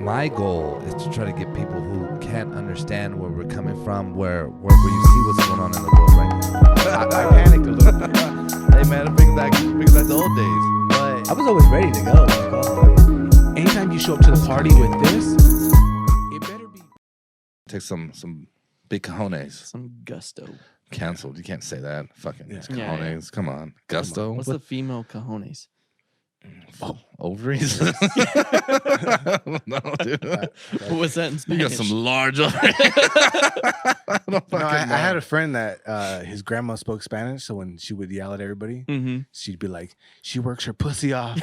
my goal is to try to get people who can't understand where we're coming from, where you see what's going on in the world right now. I panicked a little bit. Hey man, it brings back the old days. But I was always ready to go. Like, anytime you show up to the party with this, it better be. Take some big cojones. Some gusto. Canceled. You can't say that. Fucking Yeah. cojones. Yeah. Come on. Gusto. What's the female cojones? Oh, ovaries? No, dude. What was that in You Spanish? got some large ovaries. I don't No, fucking know. I had a friend that his grandma spoke Spanish, so when she would yell at everybody, Mm-hmm. she'd be like, "She works her pussy off,"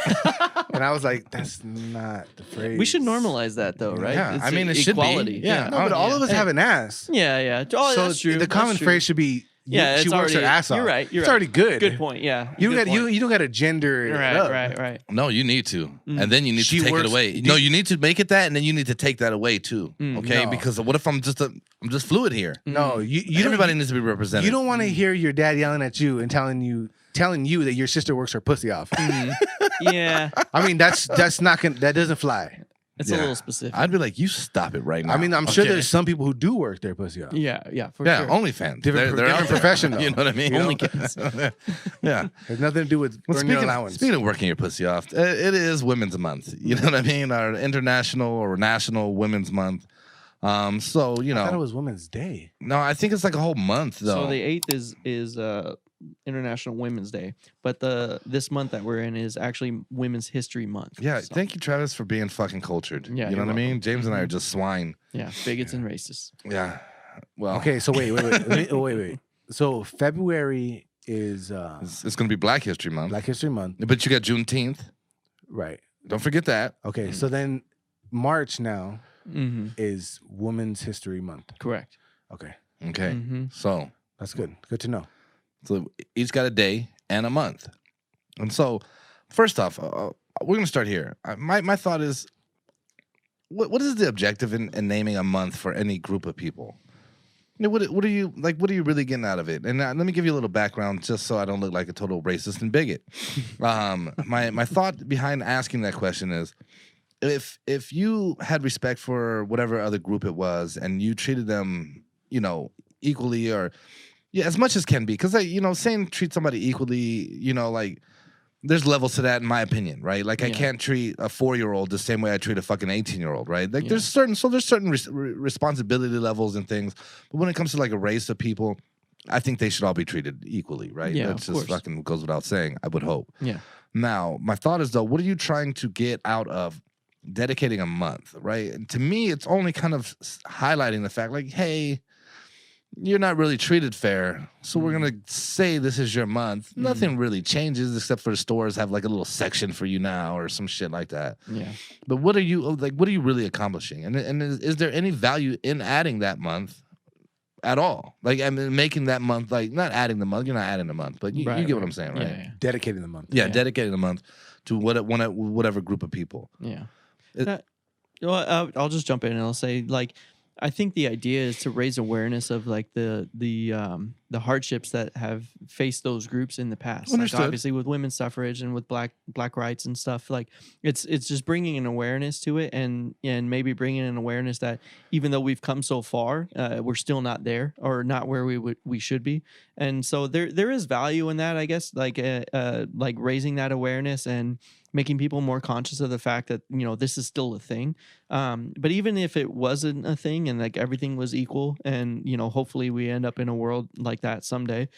and I was like, "That's not the phrase." We should normalize that though, right? Yeah, It's I mean, it should be. equality. Yeah. No, but all of us Yeah. have an ass. Yeah. Oh, so that's true. the common That's true. phrase should be, Yeah, she it's works her already- ass off. you're right, you're It's right. already good. Good point. Yeah. You good got point. you don't got to gender it up. Right. No, you need to. And then you need She to take works- it away. do- No, you need to make it that, and then you need to take that away too. Okay? No. Because what if I'm just fluid here? No, you Everybody needs to be represented. You don't want to hear your dad yelling at you and telling you that your sister works her pussy off. Yeah, I mean, that's not gonna, that doesn't fly. it's Yeah. a little specific. I'd be like, you stop it right now. I mean, I'm sure Okay? there's some people who do work their pussy off. Yeah, for Yeah, sure. OnlyFans. Different They're out there. profession, though. You know what I mean? You know? OnlyFans. Yeah. Has nothing to do with Well, earning your allowance. speaking of working your pussy off, it is Women's Month. You know what I mean? Our international or national Women's Month. So you I thought it know, was Women's Day. no, I think it's like a whole month though. So the 8th is International Women's Day, but this month that we're in is actually Women's History Month. Yeah, So, thank you, Travis, for being fucking cultured. Yeah, you know you're what I mean? welcome. James and I are just swine. yeah, bigots and racists. Yeah. Well, Okay, so wait. So February is it's gonna be Black History Month, Black History Month, but you got Juneteenth. right? Don't forget that. Okay, so then March now Mm-hmm. is Women's History Month. Correct. Okay, Okay. Mm-hmm. So that's good. Good to know. each got a day and a month. And so, first off, we're going to start here. My thought is, what is the objective in naming a month for any group of people? You know, what are you like? What are you really getting out of it? And let me give you a little background, just so I don't look like a total racist and bigot. My thought behind asking that question is, if you had respect for whatever other group it was, and you treated them, you know, equally or as much as can be, because saying treat somebody equally, like there's levels to that in my opinion, right? Like I can't treat a 4-year-old the same way I treat a fucking 18-year-old, right? Like there's certain responsibility levels and things, but when it comes to like a race of people, I think they should all be treated equally, right? Yeah, That of just course. fucking goes without saying. I would hope. Yeah. Now, my thought is though, what are you trying to get out of dedicating a month, right? And to me, it's only kind of highlighting the fact, like, hey, you're not really treated fair, so we're gonna say this is your month. Nothing really changes except for the stores have like a little section for you now or some shit like that. Yeah. But what are you really accomplishing? And is there any value in adding that month at all? Like, I mean, making that month, like, not adding the month. You're not adding the month, but you get what I'm saying, right? Yeah. Dedicating the month. Yeah, dedicating the month to whatever group of people. Yeah. It- Well, I'll just jump in and I'll say, like, I think the idea is to raise awareness of like the hardships that have faced those groups in the past. Understood. Like obviously with women's suffrage and with black rights and stuff. Like it's just bringing an awareness to it and maybe bringing an awareness that even though we've come so far, we're still not there or not where we should be. And so there is value in that, I guess, like raising that awareness and making people more conscious of the fact that, this is still a thing. But even if it wasn't a thing and like everything was equal and, hopefully we end up in a world like that someday,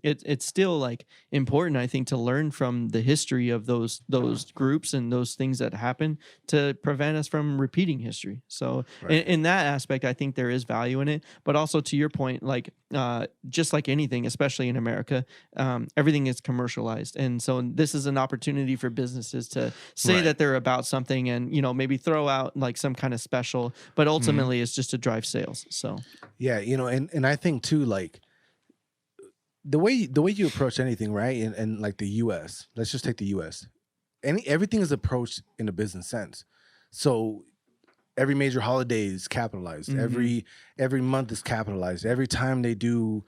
it's still like important, I think, to learn from the history of those groups and those things that happen to prevent us from repeating history. So in that aspect, I think there is value in it. But also to your point, like just like anything, especially in America, everything is commercialized. And so this is an opportunity for businesses to say that they're about something and, maybe throw out like some kind of special, but ultimately it's just to drive sales. So Yeah, and I think too, like the way you approach anything, right? And like the US, let's just take the US. Everything is approached in a business sense. So every major holiday is capitalized. Mm-hmm. Every month is capitalized. Every time they do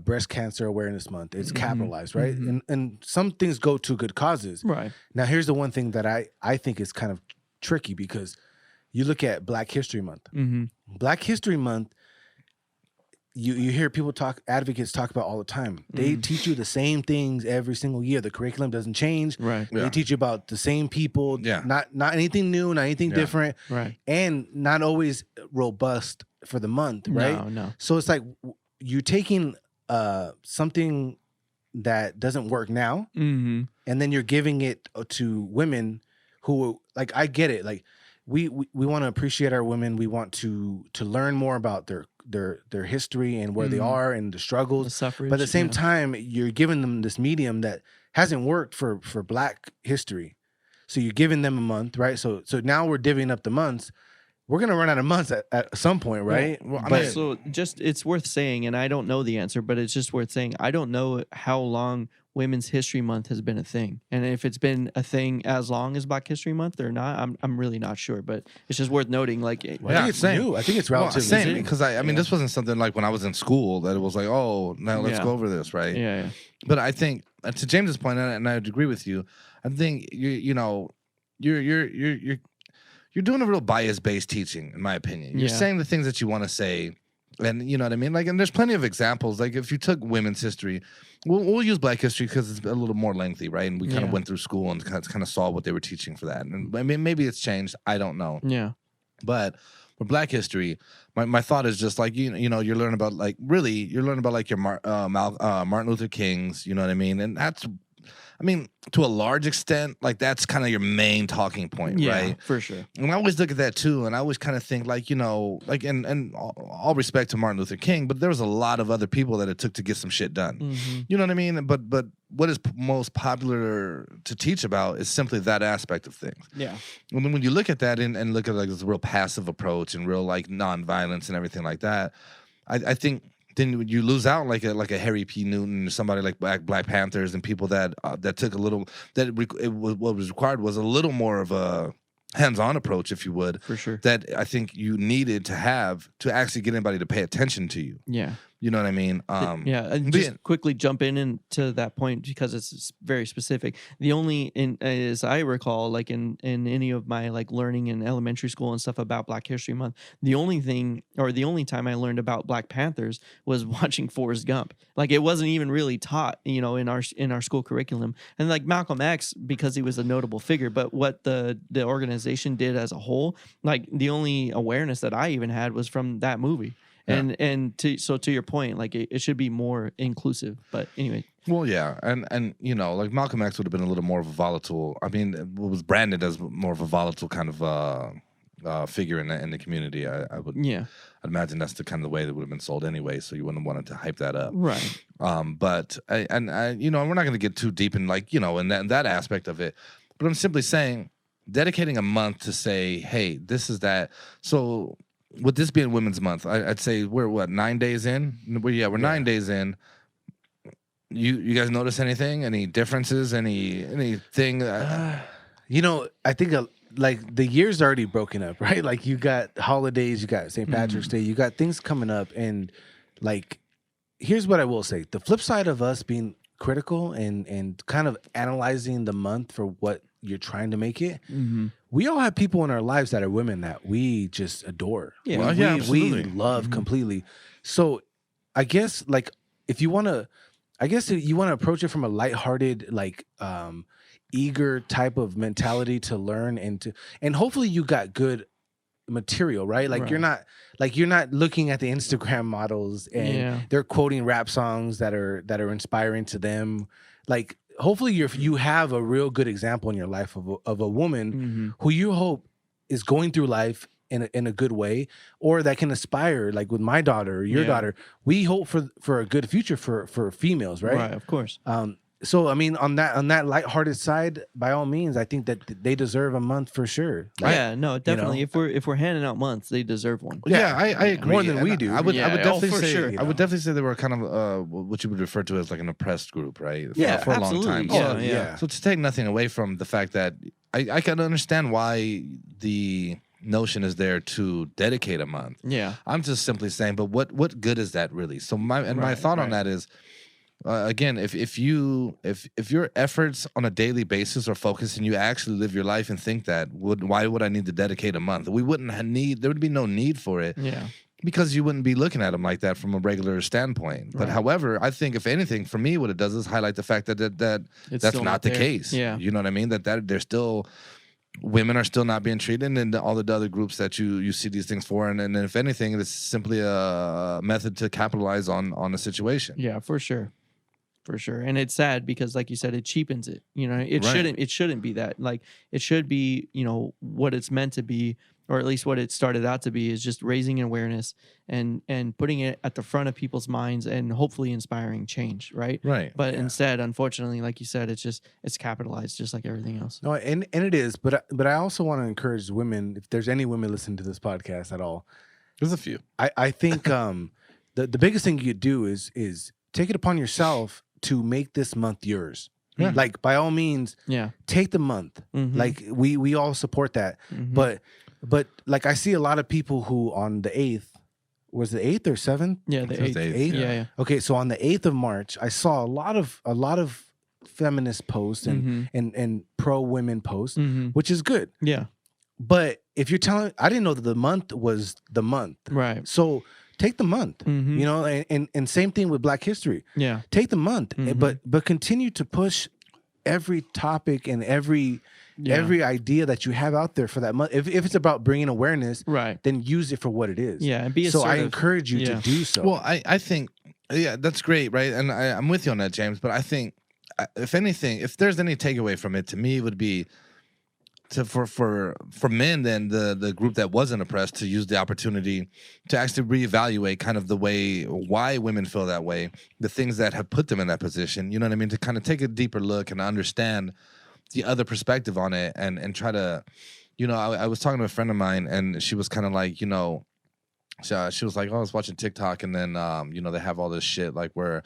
Breast Cancer Awareness Month, it's capitalized, right? Mm-hmm. And some things go to good causes. right. Now, here's the one thing that I think is kind of tricky because You look at Black History Month. Mm-hmm. Black History Month, you hear people advocates talk about all the time. They teach you the same things every single year. The curriculum doesn't change. Right. They teach you about the same people. Yeah. Not anything new, not anything different. Right. And not always robust for the month, right? No. So it's like you're taking something that doesn't work now, Mm-hmm. and then you're giving it to women who, like, I get it. Like we want to appreciate our women. We want to learn more about their history and where they are and the struggles. The suffrage. But at the same time, you're giving them this medium that hasn't worked for Black history. So you're giving them a month, right? So now we're divvying up the months. We're gonna run out of months at some point, right? Well, I But mean, So just it's worth saying, and I don't know the answer, but it's just worth saying. I don't know how long Women's History Month has been a thing, and if it's been a thing as long as Black History Month or not, I'm really not sure. But it's just worth noting. Like, I Yeah, think it's same. new. I think it's well, relatively same new. because I mean, this wasn't something like when I was in school that it was like, oh, now let's Yeah. go over this, right? yeah. But I think to James's point, and I'd agree with you. I think you're doing a real bias-based teaching, in my opinion. You're Yeah. saying the things that you want to say, and you know what I mean. Like, and there's plenty of examples. Like, if you took women's history, we'll use Black history because it's a little more lengthy, right? And we kind of Yeah. went through school and kind of saw what they were teaching for that. And I mean, maybe it's changed. I don't know. Yeah. But for Black history, my thought is just like you know you're learning about like your Martin Luther King's, you know what I mean, and that's, I mean, to a large extent, like that's kind of your main talking point, Yeah. right? For sure. And I always look at that too, and I always kind of think like, you know, like and all respect to Martin Luther King, but there was a lot of other people that it took to get some shit done. Mm-hmm. You know what I mean? But what is most popular to teach about is simply that aspect of things. Yeah. And then when you look at that and look at like this real passive approach and real like nonviolence and everything like that, I think then you lose out like a Harry P. Newton, somebody like Black Panthers, and people that took a little what was required was a little more of a hands-on approach, if you would, For sure. that I think you needed to have to actually get anybody to pay attention to you. Yeah. You know what I mean? Yeah, and being- just quickly jump into that point because it's very specific. The only, as I recall, like in any of my like learning in elementary school and stuff about Black History Month, the only thing or the only time I learned about Black Panthers was watching Forrest Gump. Like it wasn't even really taught, you know, in our school curriculum. And like Malcolm X, because he was a notable figure, but what the organization did as a whole, like the only awareness that I even had was from that movie. Yeah. And to your point, like it should be more inclusive. But anyway, Well, yeah, and you know, like Malcolm X would have been a little more of a volatile. I mean, it was branded as more of a volatile kind of figure in the community. I would, yeah, I'd imagine that's the kind of the way that would have been sold anyway. So you wouldn't have wanted to hype that up. right, But I, you know, we're not going to get too deep in like, you know, in that aspect of it. But I'm simply saying, dedicating a month to say, hey, this is that. So with this being Women's Month, I'd say we're what 9 days in. We're 9 days in. You guys notice anything? Any differences? Anything? You know, I think like the year's already broken up, right? Like you got holidays, you got St. Patrick's Day, you got things coming up, and like here's what I will say: the flip side of us being critical and kind of analyzing the month for what you're trying to make it. mm-hmm. We all have people in our lives that are women that we just adore. Yeah. Well, we, yeah, we absolutely. love completely. So I guess like if you want to, approach it from a lighthearted, like eager type of mentality to learn and hopefully you got good material, right? Like you're not looking at the Instagram models and they're quoting rap songs that are inspiring to them. Like hopefully you have a real good example in your life of a woman who you hope is going through life in a good way, or that can aspire, like with my daughter or your daughter. We hope for a good future for females, right? Right, of course. So I mean, on that lighthearted side, by all means, I think that they deserve a month for sure. Like, Yeah, no, definitely. If we're handing out months, they deserve one. Yeah, I agree. More than And we do. I would Yeah, definitely for say sure. I would definitely say they were kind of what you would refer to as like an oppressed group, right? Yeah, for a long absolutely. time. Yeah, So- yeah. So to take nothing away from the fact that I can understand why the notion is there to dedicate a month. Yeah. I'm just simply saying, but what good is that really? So my thought on that is, again, if your efforts on a daily basis are focused and you actually live your life and think that, why would I need to dedicate a month? We wouldn't there would be no need for it. Yeah. Because you wouldn't be looking at them like that from a regular standpoint. But Right. however, I think if anything, for me, what it does is highlight the fact that It's that's still not not the there. case. Yeah. You know what I mean? That there's still women are still not being treated, and all the other groups that you see these things for, and if anything, it's simply a method to capitalize on a situation. Yeah, for sure. For sure. And it's sad because like you said, it cheapens it. You know, it Right. shouldn't be that. Like it should be, you know, what it's meant to be, or at least what it started out to be, is just raising awareness and putting it at the front of people's minds and hopefully inspiring change, right? Right. But instead, unfortunately, like you said, it's capitalized just like everything else. No, and it is, but I also want to encourage women. If there's any women listening to this podcast at all, There's a few. I think the biggest thing you could do is take it upon yourself to make this month yours. Yeah. Like by all means, Yeah. take the month. Mhm. Like we all support that. Mhm. But like I see a lot of people who on the 8th, was it 8th or 7th? Yeah, the It's eighth. the eighth, Eighth? Yeah, yeah. Okay, so on the 8th of March, I saw a lot of feminist posts and and pro women posts, Mhm. which is good. Yeah. But if you're telling, I didn't know that the month was the month. Right. So take the month, Mhm. you know, and same thing with Black History. Yeah. Take the month, Mhm. but continue to push every topic and every Yeah. idea that you have out there for that month. If it's about bringing awareness, Right. then use it for what it is. Yeah, and be So I assertive. encourage you Yeah. to do so. Well, I think, yeah, that's great, right? And I'm with you on that, James. But I think, if anything, if there's any takeaway from it, to me, it would be for men, then the group that wasn't oppressed, to use the opportunity to actually reevaluate kind of the way why women feel that way, the things that have put them in that position. You know what I mean? To kind of take a deeper look and understand the other perspective on it, and try to, you know, I was talking to a friend of mine, and she was kind of like, you know, she was like, oh, I was watching TikTok, and then you know, they have all this shit like where,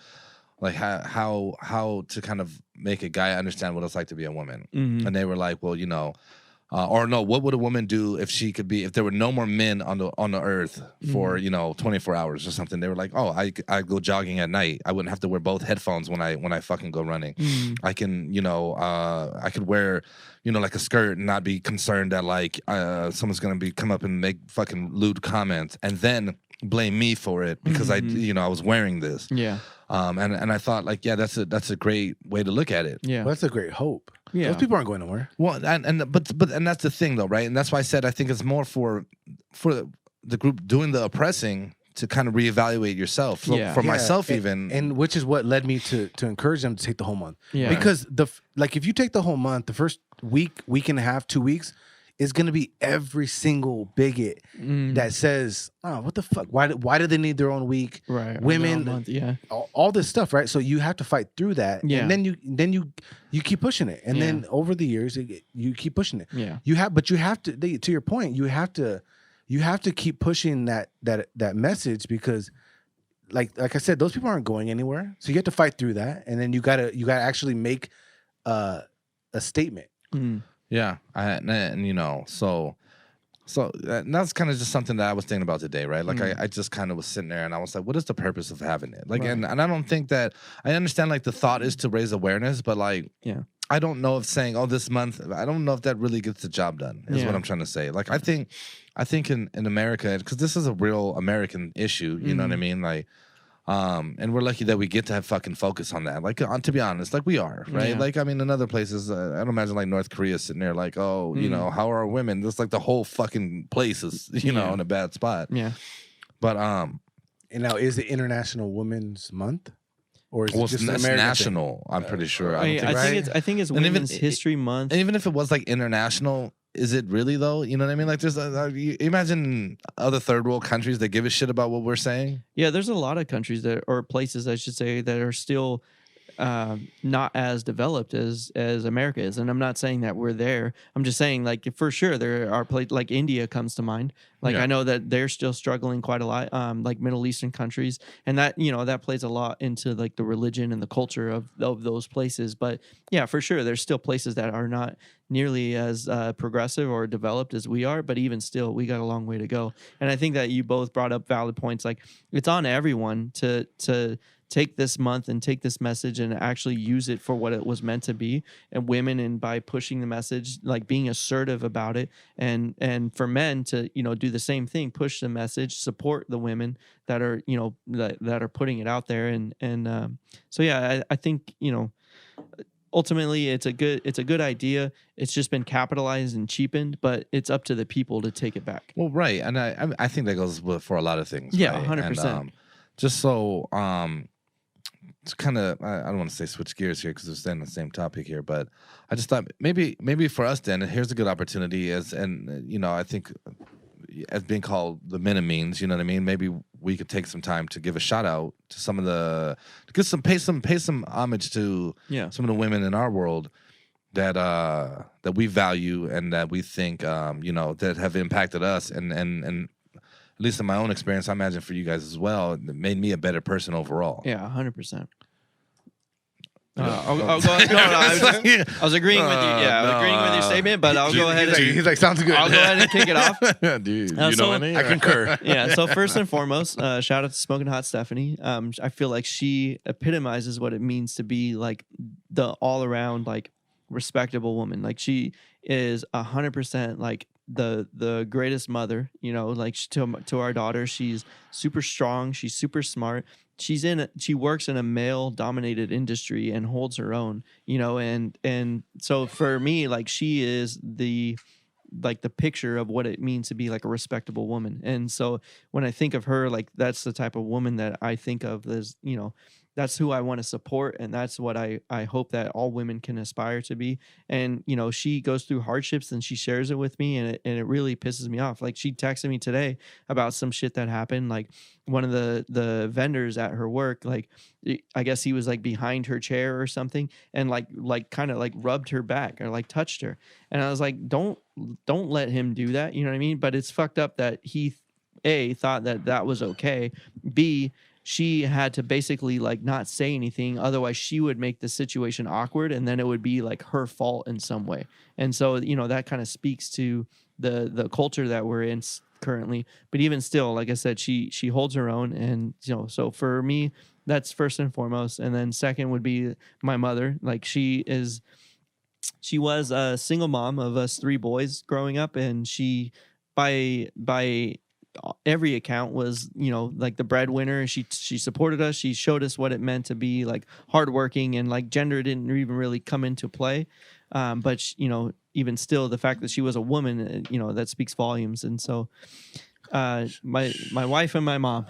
like how to kind of make a guy understand what it's like to be a woman. Mhm. And they were like, well, you know, or no, what would a woman do if she could be, if there were no more men on the earth for, you know, 24 hours or something? They were like, oh, I go jogging at night. I wouldn't have to wear both headphones when I fucking go running. Mhm. I can, you know, I could wear, you know, like a skirt and not be concerned that like someone's gonna come up and make fucking lewd comments and then blame me for it because I, you know, I was wearing this. Yeah. And I thought like, yeah, that's a great way to look at it. Yeah. Well, that's a great hope. Yeah. Those people aren't going nowhere. Well, and that's the thing though, right? And that's why I said I think it's more for the group doing the oppressing to kind of reevaluate yourself. So Yeah. for Yeah, myself, and, even and which is what led me to encourage them to take the whole month. Yeah. Because like if you take the whole month, the first week and a half, 2 weeks is going to be every single bigot Mm. that says, "Oh, what the fuck? Why do they need their own week? Right. or women- no month, yeah. All this stuff, right?" So you have to fight through that, Yeah. and then you keep pushing it, and then Yeah. over the years you keep pushing it. Yeah. You have to. To your point, you have to keep pushing that message because, like I said, those people aren't going anywhere. So you have to fight through that, and then you gotta actually make a statement. Mm. yeah, and you know, so that's kind of just something that I was thinking about today, right? Like I just kind of was sitting there and I was like, what is the purpose of having it? Like, Right. and I don't think that I understand like the thought is to raise awareness, but like, Yeah. I don't know if saying, oh, this month, I don't know if that really gets the job done, is Yeah. what I'm trying to say. Like, I think in America, because this is a real American issue, you know what I mean? Like, and we're lucky that we get to have fucking focus on that. Like, to be honest, like we are, right? Yeah. Like, I mean, in other places, I don't imagine like North Korea sitting there like, oh, you know, how are women? This like the whole fucking place is, you know, Yeah. in a bad spot. Yeah. But And now, is it International Women's Month, or is well, it just an it's American thing? national. I'm pretty sure. I don't I think think it's And even- Women's History Month. And even if it was like international, is it really though? You know what I mean? Like, there's you imagine other third world countries that give a shit about what we're saying. Yeah, there's a lot of countries that, or places, I should say, that are still not as developed as America is. And I'm not saying that we're there. I'm just saying, like, for sure, there are places like India comes to mind. Like, Yeah. I know that they're still struggling quite a lot, like Middle Eastern countries. And that, you know, that plays a lot into like the religion and the culture of those places. But yeah, for sure, there's still places that are not nearly as progressive or developed as we are. But even still, we got a long way to go. And I think that you both brought up valid points. Like, it's on everyone to take this month and take this message and actually use it for what it was meant to be. And women, and by pushing the message, like being assertive about it, and for men to, you know, do the same thing, push the message, support the women that are, you know, that are putting it out there. And so yeah, I think, you know, ultimately it's a good idea. It's just been capitalized and cheapened, but it's up to the people to take it back. Well, right, and I think that goes for a lot of things. Yeah, right? 100%. And, just so it's kind of, I don't want to say switch gears here because we're staying on the same topic here, but I just thought maybe for us, Dan, here's a good opportunity and you know, I think as being called the means, you know what I mean? Maybe we could take some time to give a shout out to some of the, pay some homage to some of the women in our world that we value and that we think you know, that have impacted us and at least in my own experience, I imagine for you guys as well, it made me a better person overall. Yeah, 100%. I'll go ahead. No, I was agreeing with you. Yeah, I was agreeing with your statement, but I'll go ahead. He's like, sounds good. I'll go ahead and kick it off. Dude, you know any? I concur. Yeah. So first and foremost, shout out to Smoking Hot Stephanie. I feel like she epitomizes what it means to be like the all around like respectable woman. Like she is 100% like the greatest mother. You know, like to our daughter, she's super strong. She's super smart. She works in a male dominated industry and holds her own, you know, and so for me, like she is the picture of what it means to be like a respectable woman. And so when I think of her, like that's the type of woman that I think of as, you know, that's who I want to support. And that's what I hope that all women can aspire to be. And, you know, she goes through hardships and she shares it with me, and it really pisses me off. Like she texted me today about some shit that happened. Like one of the vendors at her work, like I guess he was like behind her chair or something and like kind of like rubbed her back or like touched her. And I was like, don't let him do that. You know what I mean? But it's fucked up that he A, thought that was okay. B, she had to basically like not say anything, otherwise she would make the situation awkward, and then it would be like her fault in some way. And so, you know, that kind of speaks to the culture that we're in currently. But even still, like I said, she holds her own, and you know, so for me, that's first and foremost. And then second would be my mother. Like she was a single mom of us 3 boys growing up, and she by every account was, you know, like the breadwinner. She supported us. She showed us what it meant to be like hardworking, and like gender didn't even really come into play. But she, you know, even still, the fact that she was a woman, you know, that speaks volumes. And so, my wife and my mom.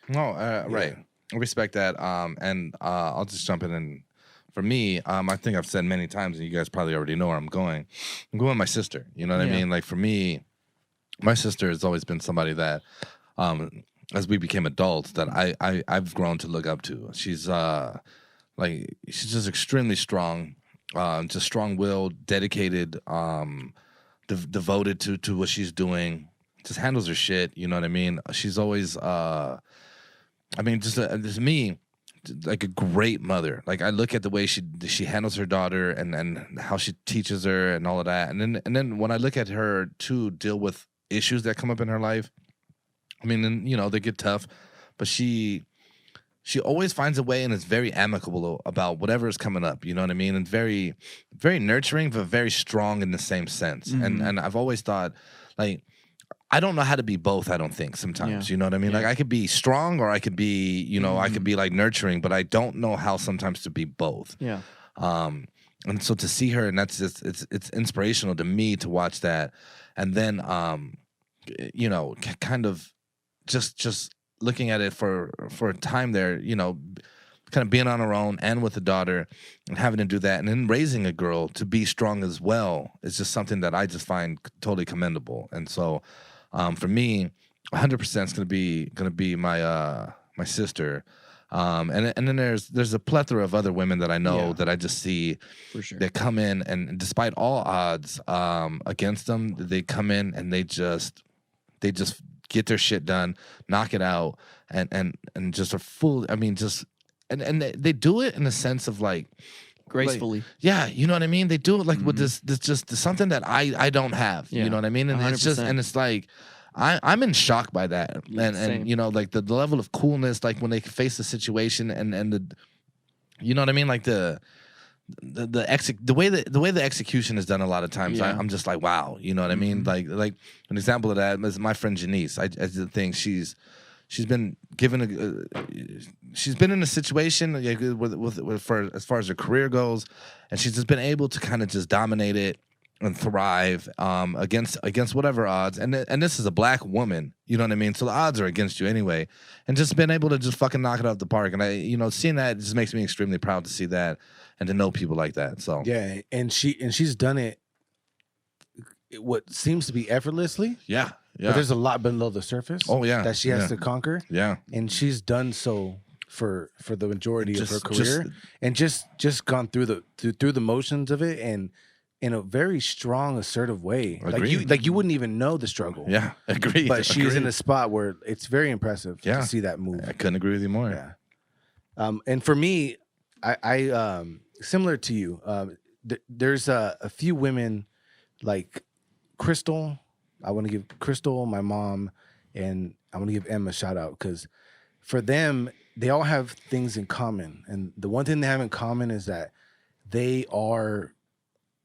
Right. I respect that. And I'll just jump in. And for me, I think I've said many times, and you guys probably already know where I'm going. I'm going with my sister. You know what I mean? Like for me, my sister has always been somebody that, as we became adults, that I've grown to look up to. She's she's just extremely strong, just strong-willed, dedicated, devoted to what she's doing. Just handles her shit. You know what I mean? She's always, just me, like a great mother. Like I look at the way she handles her daughter and how she teaches her and all of that. And then when I look at her to deal with issues that come up in her life, I mean, and, you know, they get tough, but she always finds a way and is very amicable about whatever is coming up. You know what I mean? And very, very nurturing, but very strong in the same sense. Mm-hmm. And I've always thought, like, I don't know how to be both. I don't think sometimes, you know what I mean? Like I could be strong or I could be, you know, I could be like nurturing, but I don't know how sometimes to be both. Yeah. And so to see her, and that's just, it's inspirational to me to watch that. And then, you know, kind of just looking at it for a time there, you know, kind of being on her own and with a daughter and having to do that, and then raising a girl to be strong as well is just something that I just find totally commendable. And so, for me, 100% is going to be my my sister. And then there's a plethora of other women that I know that I just see for sure that come in, and despite all odds against them, they come in and they just get their shit done, knock it out, and just are full. I mean, just and they do it in a sense of like gracefully. Like, yeah, you know what I mean? They do it like with this just something that I don't have. Yeah, you know what I mean? And 100%. It's just, and it's like I'm in shock by that, Yeah, same. and you know, like the level of coolness, like when they face the situation, and the, you know what I mean, like the way the execution is done a lot of times. Yeah. I'm just like, wow, you know what I mean? Like an example of that is my friend Janice. I the thing she's been given she's been in a situation with for as far as her career goes, and she's just been able to kind of just dominate it and thrive against whatever odds. And this is a black woman, you know what I mean? So the odds are against you anyway, and just been able to just fucking knock it out the park. And I, you know, seeing that just makes me extremely proud to see that and to know people like that. So Yeah, and she's done it what seems to be effortlessly. yeah. But there's a lot below the surface. Oh yeah, that she has to conquer. Yeah, and she's done so for the majority of her Just- career, and just gone through the motions of it, and in a very strong, assertive way. Agreed. Like you wouldn't even know the struggle. Yeah, agreed. But she's in Agreed. a spot where it's very impressive to see that move. I couldn't agree with you more. Yeah. And for me, I similar to you. There's a few women like Crystal. I want to give Crystal, my mom, and I want to give Emma a shout out because for them, they all have things in common. And the one thing they have in common is that they are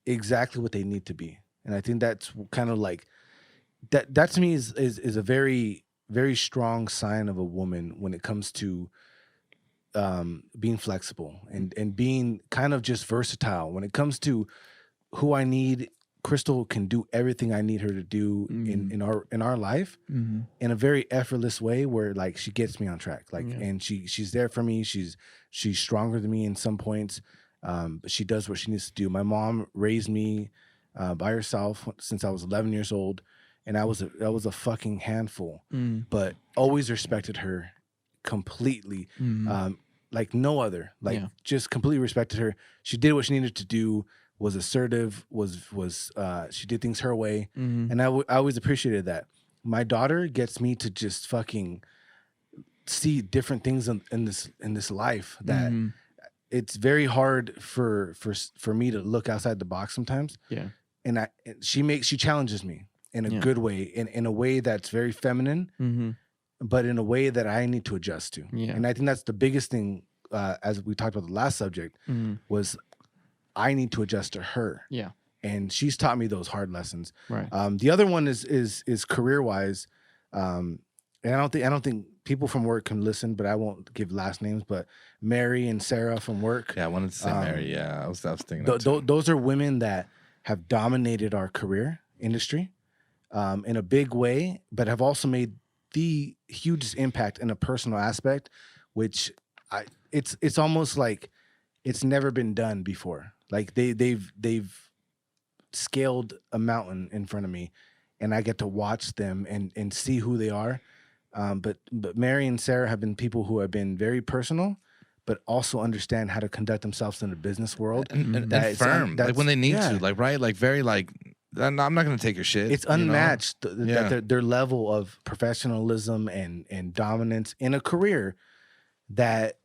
exactly what they need to be. And I think that's kind of like that to me is a very, very strong sign of a woman when it comes to being flexible and being kind of just versatile. When it comes to who I need, Crystal can do everything I need her to do in our life in a very effortless way where like she gets me on track. Like and she's there for me. She's stronger than me in some points. But she does what she needs to do. My mom raised me by herself since I was 11 years old, and I was a fucking handful. But always respected her completely, like no other. Like just completely respected her. She did what she needed to do. Was assertive. She did things her way, and I always appreciated that. My daughter gets me to just fucking see different things in this life that. It's very hard for me to look outside the box sometimes. Yeah. And she challenges me in a good way, in a way that's very feminine, but in a way that I need to adjust to. Yeah. And I think that's the biggest thing, as we talked about the last subject, was I need to adjust to her. Yeah. And she's taught me those hard lessons. Right. The other one is career wise. And I don't think people from work can listen, but I won't give last names. But Mary and Sarah from work. Yeah, I wanted to say Mary. Yeah, I was thinking. Those are women that have dominated our career industry in a big way, but have also made the hugest impact in a personal aspect, which it's almost like it's never been done before. Like they've scaled a mountain in front of me, and I get to watch them and see who they are. But Mary and Sarah have been people who have been very personal, but also understand how to conduct themselves in the business world and firm, like when they need to, like right, like very like. I'm not going to take your shit. It's unmatched. Their level of professionalism and dominance in a career that,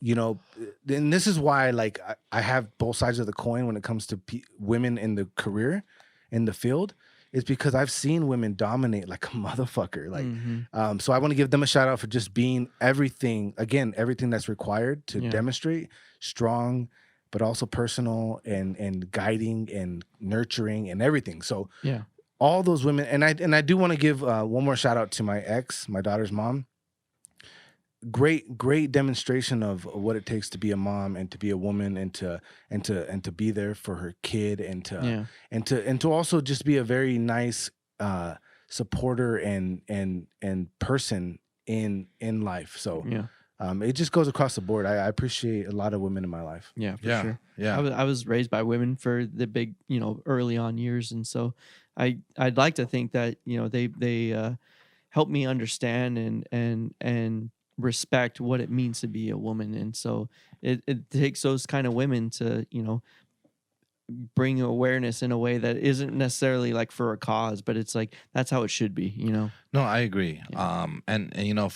you know, and this is why like I have both sides of the coin when it comes to women in the career, in the field. Is because I've seen women dominate like a motherfucker. Like, so I want to give them a shout out for just being everything that's required to demonstrate strong, but also personal and guiding and nurturing and everything. So all those women, and I do want to give one more shout out to my ex, my daughter's mom. Great demonstration of what it takes to be a mom and to be a woman and to be there for her kid and to also just be a very nice supporter and person in life. So it just goes across the board. I appreciate a lot of women in my life. Yeah, for sure. Yeah, I was raised by women for the big, early on years, and so I'd like to think that they helped me understand and respect what it means to be a woman. And so it takes those kind of women to bring awareness in a way that isn't necessarily like for a cause, but it's like that's how it should be. No, I agree. And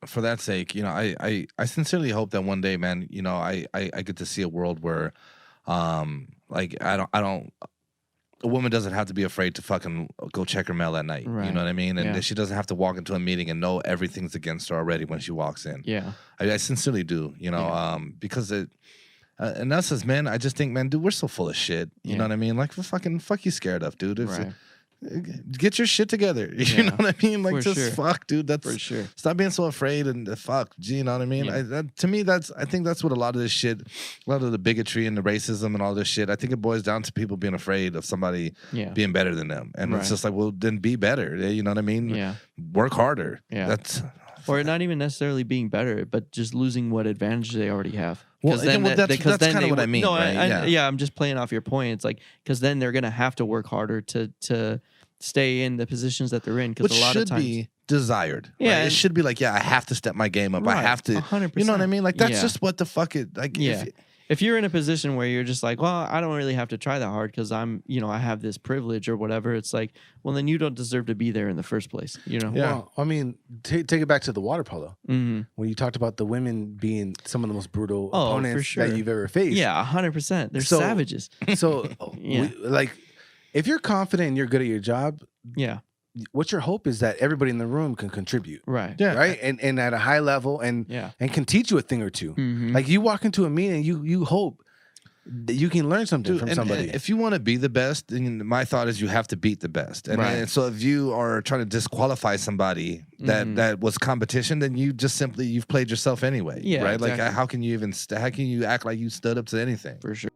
for that sake, I sincerely hope that one day, man, I get to see a world where like I don't a woman doesn't have to be afraid to fucking go check her mail at night. You Right. know what I mean? And Yeah. she doesn't have to walk into a meeting and know everything's against her already when she walks in. Yeah. I sincerely do, you know, Yeah. because and us as men, I just think, man, dude, we're so full of shit. You know what I mean? Like, fuck you scared of, dude. If, Right. Get your shit together. You Yeah. know what I mean? Like, For just sure. fuck, dude. That's For sure. stop being so afraid and fuck. You know what I mean? Yeah. To me, I think that's what a lot of this shit, a lot of the bigotry and the racism and all this shit. I think it boils down to people being afraid of somebody Yeah. being better than them, and Right. it's just like, well, then be better. You know what I mean? Yeah. Work harder. Yeah. That's Or not even necessarily being better, but just losing what advantage they already have. Well, 'Cause and that's because kinda they what I would- mean, No, right? yeah, I'm just playing off your point. It's like because then they're gonna have to work harder to stay in the positions that they're in. Because which a lot should of times, be desired. Yeah, right? It and- should be like, yeah, I have to step my game up. I Right, have to. 100%. You know what I mean? Like that's Yeah. just what the fuck it. Like Yeah. If you're in a position where you're just like, well, I don't really have to try that hard because I have this privilege or whatever. It's like, well, then you don't deserve to be there in the first place. You know? Yeah. Well, I mean, take it back to the water polo. hmm When you talked about the women being some of the most brutal Oh, for opponents sure. that you've ever faced. Yeah, 100%. They're So- savages. So, Yeah. like, if you're confident and you're good at your job, Yeah. what your hope is that everybody in the room can contribute, Right. Yeah. right? And at a high level, and Yeah. can teach you a thing or two. Mhm. Like you walk into a meeting, you hope that you can learn something Dude, from and somebody. if you want to be the best, then my thought is you have to beat the best. And, Right. and so if you are trying to disqualify somebody Mhm. that was competition, then you just simply you've played yourself anyway. Yeah, Right. Like exactly. how can you even how can you act like you stood up to anything? For sure.